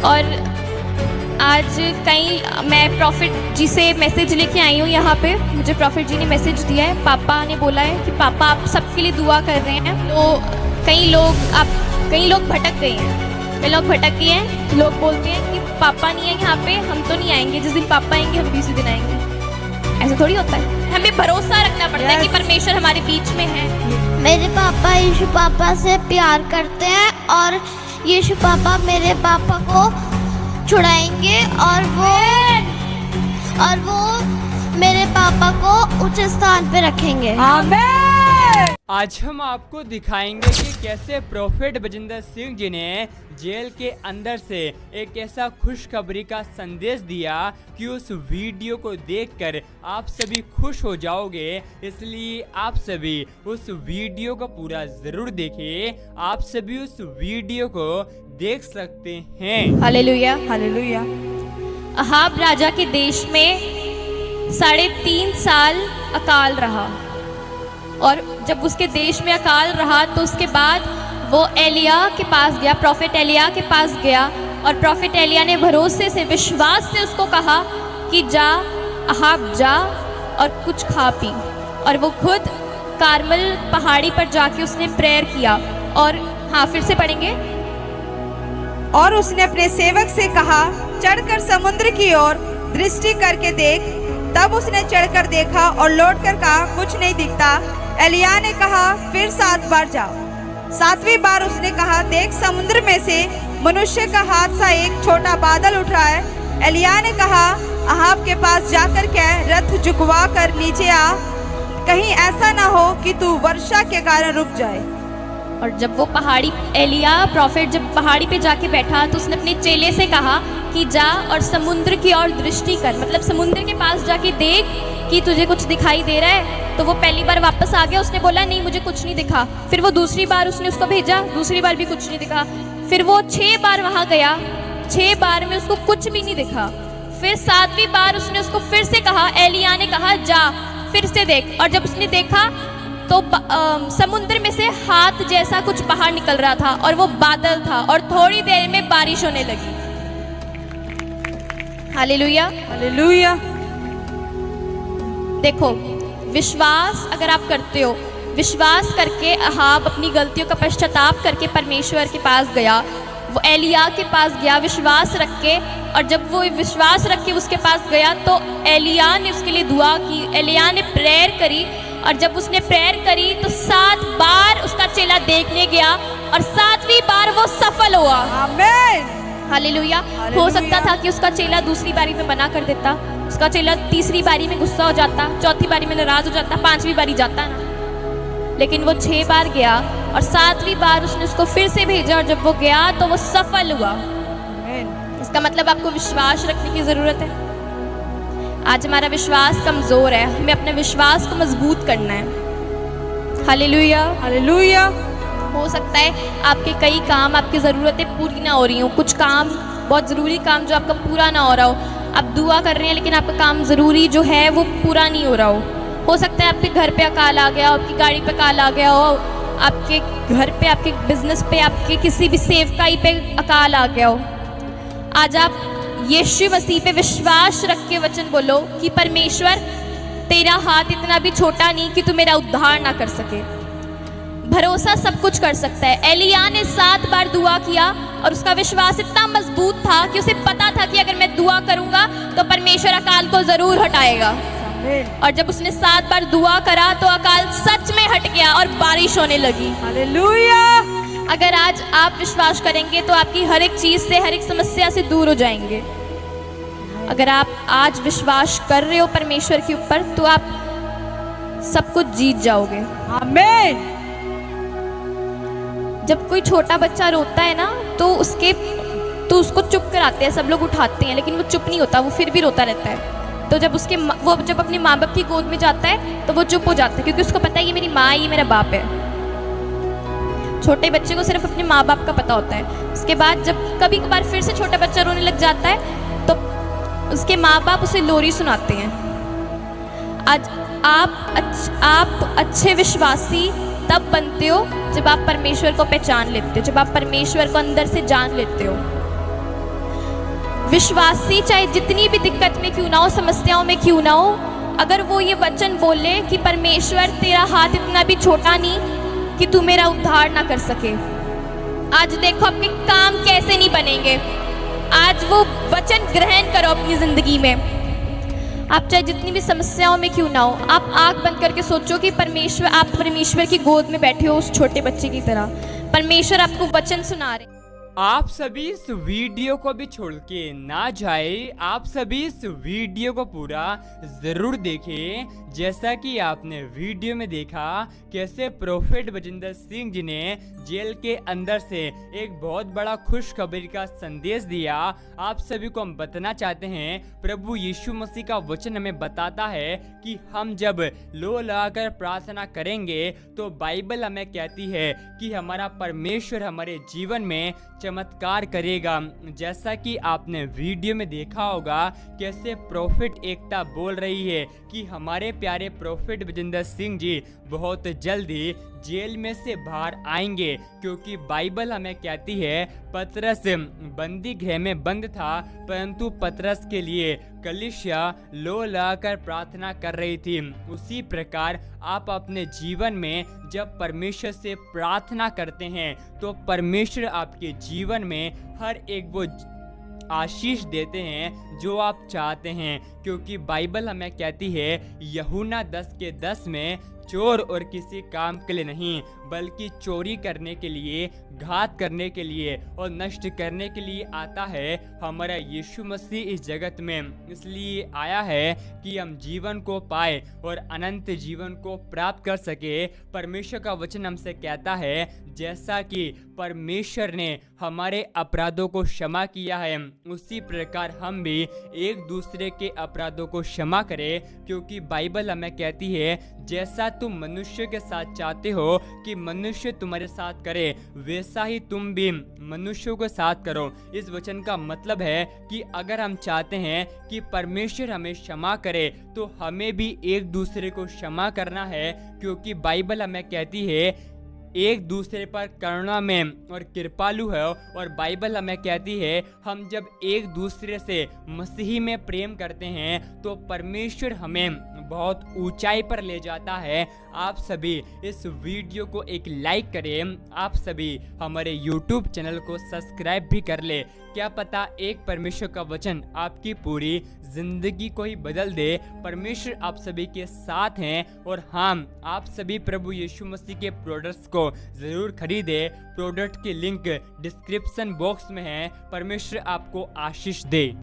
और आज मैं प्रॉफिट जी से मैसेज लेके आई हूँ यहाँ पे। मुझे प्रॉफिट जी ने मैसेज दिया है, पापा ने बोला है कि पापा आप सबके लिए दुआ कर रहे हैं। तो कई लोग भटक गए हैं, कई लोग भटक गए हैं। लोग बोलते हैं कि पापा नहीं है यहाँ पे, हम तो नहीं आएंगे, जिस दिन पापा आएंगे हम भी उसी दिन आएंगे। ऐसा थोड़ी होता है, हमें भरोसा रखना पड़ता है कि परमेश्वर हमारे बीच में है। मेरे पापा यीशु पापा से प्यार करते हैं और यीशु पापा मेरे पापा को छुड़ाएंगे और वो मेरे पापा को उच्च स्थान पे रखेंगे। आमीन। आज हम आपको दिखाएंगे कि कैसे प्रोफेट बजिंदर सिंह जी ने जेल के अंदर से एक ऐसा खुशखबरी का संदेश दिया कि उस वीडियो को देखकर आप सभी खुश हो जाओगे। इसलिए आप सभी उस वीडियो को पूरा जरूर देखिए। आप सभी उस वीडियो को देख सकते हैं। Hallelujah, hallelujah. अहाब राजा के देश में 3.5 साल अकाल रहा, और जब उसके देश में अकाल रहा तो उसके बाद वो एलिया के पास गया, प्रॉफिट एलिया के पास गया, और प्रॉफिट एलिया ने भरोसे से, विश्वास से उसको कहा कि जा अहाब जा और कुछ खा पी। और वो खुद कारमल पहाड़ी पर जाके उसने प्रेयर किया। और हाँ, फिर से पढ़ेंगे। और उसने अपने सेवक से कहा, चढ़कर समुद्र की ओर दृष्टि करके देख। तब उसने चढ़कर देखा और लौटकर कहा, कुछ नहीं दिखता। एलिया ने कहा, फिर 7 बार जाओ। 7वीं बार उसने कहा, देख समुद्र में से मनुष्य का हाथ सा एक छोटा बादल उठ रहा है। एलिया ने कहा, अहाब के पास जाकर कह, रथ झुकवा कर नीचे आ, कहीं ऐसा ना हो कि तू वर्षा के कारण रुक जाए। और जब वो एलिया प्रॉफिट जब पहाड़ी पे जाके बैठा तो उसने अपने चेले से कहा कि जा और समुद्र की ओर दृष्टि कर, मतलब समुद्र के पास जाके देख कि तुझे कुछ दिखाई दे रहा है। तो वो पहली बार वापस आ गया, उसने बोला नहीं मुझे कुछ नहीं दिखा। फिर वो दूसरी बार उसने उसको भेजा, दूसरी बार भी कुछ नहीं दिखा। फिर वो 6 बार वहाँ गया, 6 बार में उसको कुछ भी नहीं दिखा। फिर 7वीं बार उसने उसको फिर से कहा, एलिया ने कहा जा फिर से देख। और जब उसने देखा तो समुद्र में से हाथ जैसा कुछ बाहर निकल रहा था, और वो बादल था, और थोड़ी देर में बारिश होने लगी। Hallelujah, hallelujah. देखो, विश्वास अगर आप करते हो, विश्वास करके अहाब अपनी गलतियों का पश्चाताप करके परमेश्वर के पास गया, वो एलिया के पास गया विश्वास रख के। और जब वो विश्वास रख के उसके पास गया तो एलिया ने उसके लिए दुआ की, एलिया ने प्रेयर करी। और जब उसने प्रेयर करी तो 7 बार उसका चेला देखने गया, और 7वीं बार वो सफल हुआ। आमीन। हालेलुया। हो सकता था कि उसका चेला दूसरी बारी में मना कर देता, उसका चेला तीसरी बारी में गुस्सा हो जाता, चौथी बारी में नाराज हो जाता, 5वीं बारी जाता ना। लेकिन वो 6 बार गया, और 7वीं बार उसने उसको फिर से भेजा, और जब वो गया तो वो सफल हुआ। इसका मतलब आपको विश्वास रखने की जरूरत है। आज हमारा विश्वास कमजोर है, हमें अपने विश्वास को मजबूत करना है। Hallelujah, hallelujah. हो सकता है आपके कई काम, आपकी ज़रूरतें पूरी ना हो रही हो, कुछ काम, बहुत ज़रूरी काम जो आपका पूरा ना हो रहा हो। आप दुआ कर रहे हैं लेकिन आपका काम ज़रूरी जो है वो पूरा नहीं हो रहा हो सकता है आपके घर पे अकाल आ गया हो, आपकी गाड़ी पे अकाल आ गया हो, आपके घर पे, आपके बिजनेस पे, आपके किसी भी सेवकाई पे अकाल आ गया हो। आज आप यीशु मसीह पे विश्वास रख के वचन बोलो कि परमेश्वर तेरा हाथ इतना भी छोटा नहीं कि तू मेरा उद्धार ना कर सके। भरोसा सब कुछ कर सकता है। एलिया ने 7 बार दुआ किया और उसका विश्वास इतना मजबूत था कि उसे पता था कि अगर मैं दुआ करूंगा तो परमेश्वर अकाल को जरूर हटाएगा। और जब उसने 7 बार दुआ करा तो अकाल सच में हट गया और बारिश होने लगी। हालेलुया। अगर आज आप विश्वास करेंगे तो आपकी हर एक चीज से, हर एक समस्या से दूर हो जाएंगे। अगर आप आज विश्वास कर रहे हो परमेश्वर के ऊपर तो आप सब कुछ जीत जाओगे। आमीन। जब कोई छोटा बच्चा रोता है ना तो उसको चुप कराते हैं, सब लोग उठाते हैं, लेकिन वो चुप नहीं होता, वो फिर भी रोता रहता है। तो जब वो जब अपने माँ बाप की गोद में जाता है तो वो चुप हो जाता है, क्योंकि उसको पता है ये मेरी माँ, ये मेरा बाप है। छोटे बच्चे को सिर्फ अपने माँ बाप का पता होता है। उसके बाद जब कभी कभार फिर से छोटा बच्चा रोने लग जाता है तो उसके माँ बाप उसे लोरी सुनाते हैं। आज आप अच्छे विश्वासी तब बनते हो जब आप परमेश्वर को पहचान लेते हो, जब आप परमेश्वर को अंदर से जान लेते हो। विश्वासी चाहे जितनी भी दिक्कत में क्यों ना हो, समस्याओं में क्यों ना हो, अगर वो ये वचन बोले कि परमेश्वर तेरा हाथ इतना भी छोटा नहीं कि तू मेरा उद्धार ना कर सके, आज देखो आपके काम कैसे नहीं बनेंगे। आज वो वचन ग्रहण करो अपनी जिंदगी में। आप चाहे जितनी भी समस्याओं में क्यों ना हो, आप आंख बंद करके सोचो कि आप परमेश्वर की गोद में बैठे हो उस छोटे बच्चे की तरह। परमेश्वर आपको वचन सुना रहे। आप सभी इस वीडियो को भी छोड़ के ना जाए, आप सभी इस वीडियो को पूरा जरूर देखें। जैसा कि आपने वीडियो में देखा कैसे प्रोफेट बजिंदर सिंह जी ने जेल के अंदर से एक बहुत बड़ा खुशखबरी का संदेश दिया। आप सभी को हम बताना चाहते हैं, प्रभु यीशु मसीह का वचन हमें बताता है कि हम जब लो लगाकर प्रार्थना करेंगे तो बाइबल हमें कहती है कि हमारा परमेश्वर हमारे जीवन में चमत्कार करेगा। जैसा कि आपने वीडियो में देखा होगा कैसे प्रोफेट एकता बोल रही है कि हमारे प्यारे प्रोफेट बजिंदर सिंह जी बहुत जल्दी जेल में से बाहर आएंगे, क्योंकि बाइबल हमें कहती है पतरस बंदी गृह में बंद था, परंतु पतरस के लिए कलीसिया लो लगाकर प्रार्थना कर रही थी। उसी प्रकार आप अपने जीवन में जब परमेश्वर से प्रार्थना करते हैं तो परमेश्वर आपके जीवन में हर एक वो आशीष देते हैं जो आप चाहते हैं, क्योंकि बाइबल हमें कहती है यूहन्ना 10:10 में चोर और किसी काम के लिए नहीं बल्कि चोरी करने के लिए, घात करने के लिए और नष्ट करने के लिए आता है। हमारा यीशु मसीह इस जगत में इसलिए आया है कि हम जीवन को पाए और अनंत जीवन को प्राप्त कर सके। परमेश्वर का वचन हमसे कहता है जैसा कि परमेश्वर ने हमारे अपराधों को क्षमा किया है, उसी प्रकार हम भी एक दूसरे के अपराधों को क्षमा करें, क्योंकि बाइबल हमें कहती है जैसा तुम मनुष्य के साथ चाहते हो कि मनुष्य तुम्हारे साथ करे, वैसा ही तुम भी मनुष्यों के साथ करो। इस वचन का मतलब है कि अगर हम चाहते हैं कि परमेश्वर हमें क्षमा करे तो हमें भी एक दूसरे को क्षमा करना है, क्योंकि बाइबल हमें कहती है एक दूसरे पर करुणा में और कृपालु है। और बाइबल हमें कहती है हम जब एक दूसरे से मसीह में प्रेम करते हैं तो परमेश्वर हमें बहुत ऊंचाई पर ले जाता है। आप सभी इस वीडियो को एक लाइक करें, आप सभी हमारे YouTube चैनल को सब्सक्राइब भी कर ले। क्या पता एक परमेश्वर का वचन आपकी पूरी जिंदगी को ही बदल दे। परमेश्वर आप सभी के साथ हैं और हम आप सभी प्रभु यीशु मसीह के प्रोडक्ट्स को जरूर खरीदे। प्रोडक्ट की लिंक डिस्क्रिप्शन बॉक्स में है। परमेश्वर आपको आशीष दे।